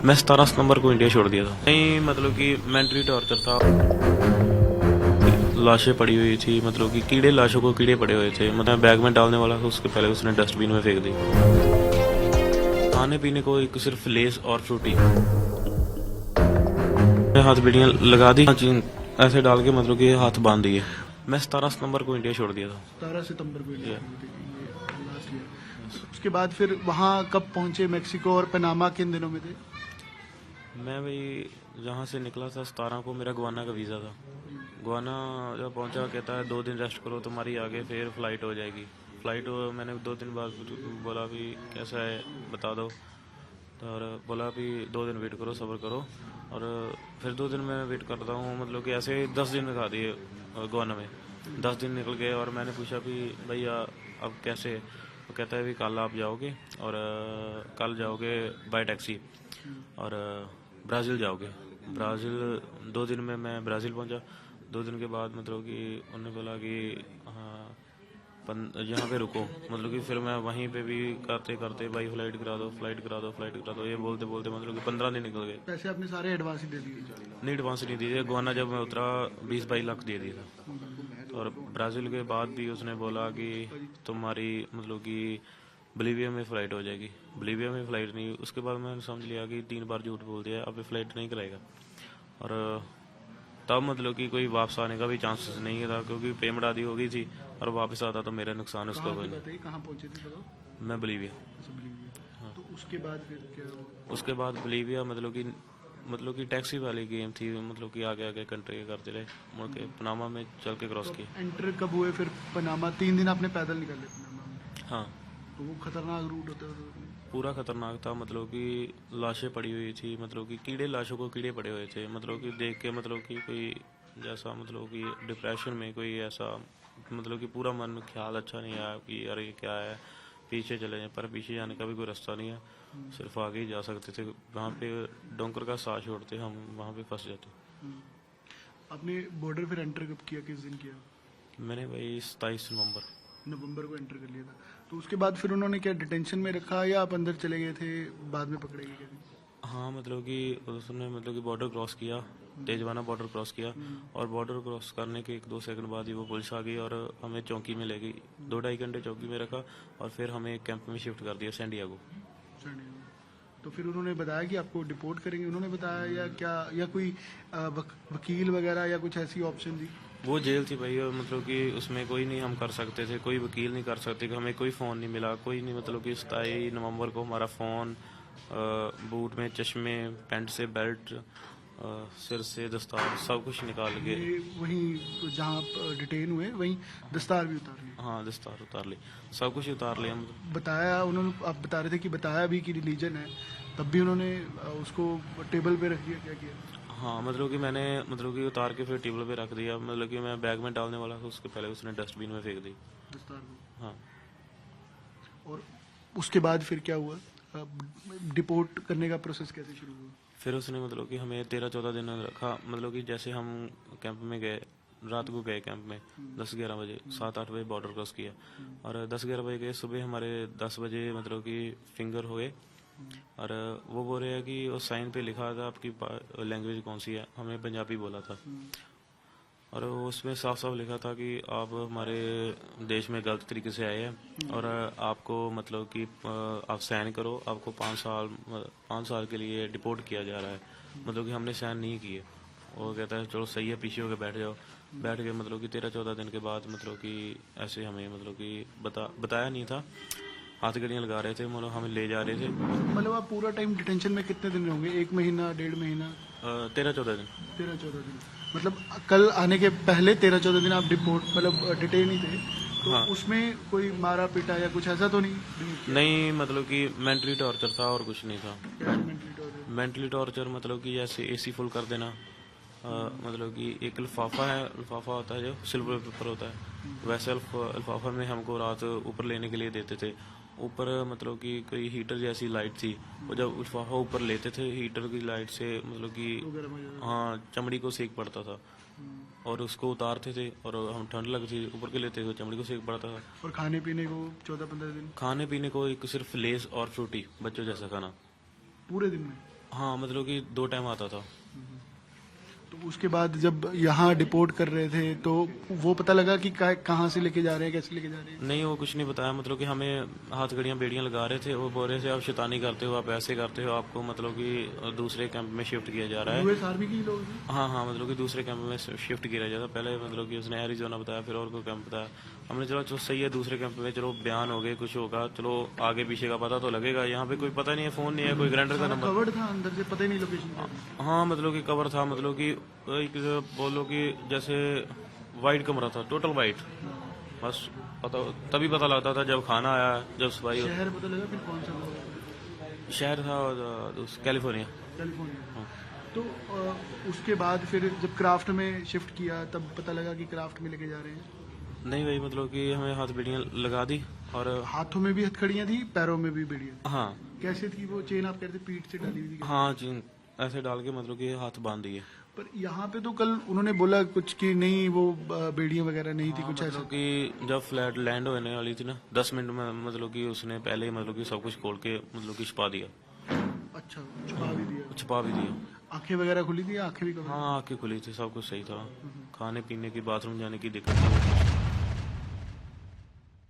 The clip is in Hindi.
मैं 17 सितंबर को इंडिया छोड़ दिया था। नहीं मतलब कि मेंटली टॉर्चर था। लाशें पड़ी हुई थी, मतलब कि कीड़े, लाशों को कीड़े पड़े हुए थे। मतलब बैग में डालने वाला था, उसके पहले उसने डस्टबिन में फेंक दी। खाने पीने को एक सिर्फ लेस और फ्रूटी, हाथ बीड़ियाँ लगा दी, ऐसे डाल के मतलब कि हाथ बांध दिए। मैं 17 सितंबर को इंडिया छोड़ दिया था। 17 सितंबर को इंडिया Yeah. छोड़ी थी, ये लास्ट ईयर। उसके बाद फिर वहाँ कब पहुंचे, मैक्सिको और पनामा किन दिनों में थे? मैं भाई जहाँ से निकला था 17 को, मेरा गुआना का वीज़ा था। गुआना जब पहुंचा, कहता है 2 दिन रेस्ट करो, तुम्हारी आगे फिर फ़्लाइट हो जाएगी। मैंने 2 दिन बाद बोला भी कैसा है बता दो, तो और बोला भी 2 दिन वेट करो, सब्र करो। और फिर 2 दिन मैं वेट करता हूँ, मतलब कि ऐसे 10 दिन दिखा दिए गुआना में। 10 दिन निकल गए और मैंने पूछा भी भैया अब कैसे, वो कहता है भी कल आप जाओगे, और कल जाओगे बाय टैक्सी, और ब्राज़ील जाओगे। ब्राज़ील 2 दिन में मैं ब्राज़ील पहुंचा। 2 दिन के बाद मतलब कि उन्होंने बोला कि हाँ यहाँ पे रुको, मतलब कि फिर मैं वहीं पे भी करते करते भाई फ्लाइट करा दो, फ्लाइट करा दो, फ्लाइट करा दो, ये बोलते बोलते मतलब कि 15 दिन निकल गए। पैसे आपने सारे एडवांस ही दे दिए? नहीं एडवांस नहीं दिए, गुआना जब मैं उतरा 20-22 लाख दे दिया था। और ब्राज़ील के बाद भी उसने बोला कि तुम्हारी मतलब कि बोलीविया में फ़्लाइट हो जाएगी। बोलीविया में फ़्लाइट नहीं, उसके बाद मैंने समझ लिया कि 3 बार झूठ बोल दिया, अब ये फ़्लाइट नहीं कराएगा। और तब मतलब कि कोई वापस आने का भी चांसेस नहीं था, क्योंकि पेमेंट आधी हो गई थी, और वापस आता तो मेरा नुकसान उसका कहाँ कोई की नहीं। बताइए, कहाँ पहुंचे थे बताओ? मैं बोलीविया। अच्छा, बोलीविया। तो उसके बाद फिर क्या हुआ? उसके बाद बोलीविया मतलब कि टैक्सी वाली गेम थी, मतलब कि आगे आगे कंट्री करते रहे, मुड़ के पनामा में चल के क्रॉस किया। एंटर कब हुए फिर पनामा? 3 दिन आपने पैदल निकाले पनामा में? हाँ तो वो खतरनाक रूट होता है तो? पूरा खतरनाक था, मतलब कि लाशें पड़ी हुई थी, मतलब कि कीड़े, लाशों को कीड़े पड़े हुए थे, मतलब कि देख के मतलब कि कोई जैसा मतलब कि डिप्रेशन में कोई ऐसा, मतलब कि पूरा मन ख्याल अच्छा नहीं आया कि यार ये क्या है, पीछे चले जाए, पर पीछे जाने का भी कोई रास्ता नहीं है, सिर्फ आगे ही जा सकते थे। वहाँ पे डोंकर का साथ छोड़ते हम वहाँ पे फंस जाते। आपने बॉर्डर फिर एंटर कब किया, किस दिन किया? मैंने भाई 27 नवंबर। नवंबर को एंटर कर लिया था। तो उसके बाद फिर उन्होंने क्या डिटेंशन में रखा या आप अंदर चले गए थे, बाद में पकड़े गए क्या? हाँ मतलब कि उसने मतलब कि बॉर्डर क्रॉस किया, तेजवाना बॉर्डर क्रॉस किया, और बॉर्डर क्रॉस करने के 1-2 सेकंड बाद ही वो पुलिस आ गई और हमें चौकी में ले गई। 2-2.5 घंटे चौकी में रखा, और फिर हमें एक कैंप में शिफ्ट कर दिया, सैंडियागो। तो फिर उन्होंने बताया कि आपको डिपोर्ट करेंगे, उन्होंने बताया या क्या, या कोई वकील वगैरह या कुछ ऐसी ऑप्शन थी? वो जेल थी भाई, और मतलब कि उसमें कोई नहीं हम कर सकते थे, कोई वकील नहीं कर सकते, हमें कोई फ़ोन नहीं मिला, कोई नहीं, मतलब कि 27 नवंबर को हमारा फ़ोन, बूट में चश्मे, पैंट से बेल्ट, सिर से दस्तार, सब कुछ निकाल के। ये वहीं जहाँ आप डिटेन हुए वहीं दस्तार भी उतार ली? हाँ दस्तार उतार ली, सब कुछ उतार लिया मतलब। बताया उन्होंने, आप बता रहे थे कि बताया भी कि रिलीजन है, तब भी उन्होंने उसको टेबल पे रख दिया, क्या किया? हाँ मतलब कि मैंने मतलब कि उतार के फिर टेबल पे रख दिया, मतलब कि मैं बैग में डालने वाला था, उसके पहले उसने डस्टबिन में फेंक दी। दस्तार को? हाँ और उसके बाद फिर क्या हुआ? डिपोर्ट करने का प्रोसेस कैसे शुरू हुआ? फिर उसने मतलब कि हमें 13-14 दिन रखा, मतलब कि जैसे हम कैंप में गए, रात को गए कैंप में 10-11 बजे, 7-8 बजे बॉर्डर क्रॉस किया, और 10-11 बजे गए, सुबह हमारे 10 बजे मतलब कि फिंगर हुए, और वो बोल रहे हैं कि वो साइन पे लिखा था आपकी लैंग्वेज कौन सी है, हमें पंजाबी बोला था, और उसमें साफ साफ लिखा था कि आप हमारे देश में गलत तरीके से आए हैं, और आपको मतलब कि आप साइन करो, आपको 5 साल के लिए डिपोर्ट किया जा रहा है, मतलब कि हमने साइन नहीं किए। वो कहता है चलो सही है, पीछे होकर बैठ जाओ। बैठ के मतलब कि 13-14 दिन के बाद मतलब कि ऐसे हमें मतलब कि बताया नहीं था, हाथ गड़ियाँ लगा रहे थे, मतलब हमें ले जा रहे थे। मतलब आप पूरा टाइम डिटेंशन में कितने दिन रहोगे, 1 महीना, 1.5 महीना? 13-14 दिन। 13-14 दिन। मतलब कल आने के पहले 13-14 दिन आप डिपोर्ट मतलब डिटेन ही थे, तो हाँ उसमें कोई मारा पीटा या कुछ ऐसा तो नहीं किया? नहीं, मतलब कि मेंटली टॉर्चर था और कुछ नहीं था। कैसे मेंटली टॉर्चर? मेंटली टॉर्चर मतलब कि जैसे एसी फुल कर देना, मतलब कि एक लिफाफा है, लिफाफा होता है जो सिल्वर पेपर होता है, वैसे लिफाफा में हमको रात ऊपर लेने के लिए देते थे। ऊपर मतलब कि कोई हीटर जैसी लाइट थी, वो जब लिफाफा ऊपर लेते थे, हीटर की लाइट से मतलब कि तो गर्म हो जाता? हाँ चमड़ी को सेक पड़ता था, और उसको उतारते थे, और हम ठंड लगती थी, ऊपर के लेते थे, चमड़ी को सेक पड़ता था। और खाने पीने को 14-15 दिन खाने पीने को एक सिर्फ लेस और फ्रूटी, बच्चों जैसा खाना। पूरे दिन में? हाँ मतलब कि 2 टाइम आता था। तो उसके बाद जब यहाँ डिपोर्ट कर रहे थे तो वो पता लगा कि कहाँ से लेके जा रहे हैं, कैसे लेके जा रहे हैं? नहीं वो कुछ नहीं बताया, मतलब कि हमें हाथ घड़ियाँ बेड़ियाँ लगा रहे थे। वो बोल रहे थे आप शैतानी करते हो, आप ऐसे करते हो, आपको मतलब कि दूसरे कैंप में शिफ्ट किया जा रहा है। यूएस आर्मी के ही लोग हैं? हाँ हाँ मतलब कि दूसरे कैंप में शिफ्ट किया जाता। पहले मतलब कि उसने एरिजोना बताया, फिर और कोई कैंप बताया। हमने चलो चलो सही है, दूसरे कैंप में चलो बयान हो गए, कुछ होगा, चलो आगे पीछे का पता तो लगेगा। यहाँ पे कोई पता नहीं है, फ़ोन नहीं है, कोई ग्राइंडर का सारा नंबर। कवर्ड था अंदर से, पता ही नहीं लोकेशन क्या थी। हाँ मतलब कि कवर था, मतलब कि एक बोलो कि जैसे वाइट कमरा था, टोटल वाइट। बस पता तभी पता लगता था जब खाना आया, जब सफाई। शहर पता लगा फिर कौन सा था? शहर था कैलिफोर्निया। कैलिफोर्निया। तो उसके बाद फिर जब क्राफ्ट में शिफ्ट किया तब पता लगा कि क्राफ्ट में लेके जा रहे हैं। नहीं भाई मतलब कि हमें हाथ बेड़ियाँ लगा दी और हाथों में भी हथकड़ियाँ थी, पैरों में भी बेड़ियाँ। हाँ कैसे थी वो चेन? आप कहते पीठ से डाली हुई थी? हाँ जी, ऐसे डाल के मतलब कि हाथ बांध दिए। पर यहाँ पे तो कल उन्होंने बोला कुछ कि नहीं वो बेड़ियाँ वगैरह नहीं थी, कुछ ऐसा। मतलब कि जब फ्लाइट लैंड होने वाली थी ना, 10 मिनट में मतलब कि उसने पहले ही मतलब कि सब कुछ खोल के मतलब कि छुपा दिया। अच्छा, छुपा भी दिया। छुपा भी दिया। आंखें वगैरह खुली थी, आंखें भी कवर? हाँ आँखें खुली थी, सब कुछ सही था। खाने पीने की, बाथरूम जाने की दिक्कत नहीं।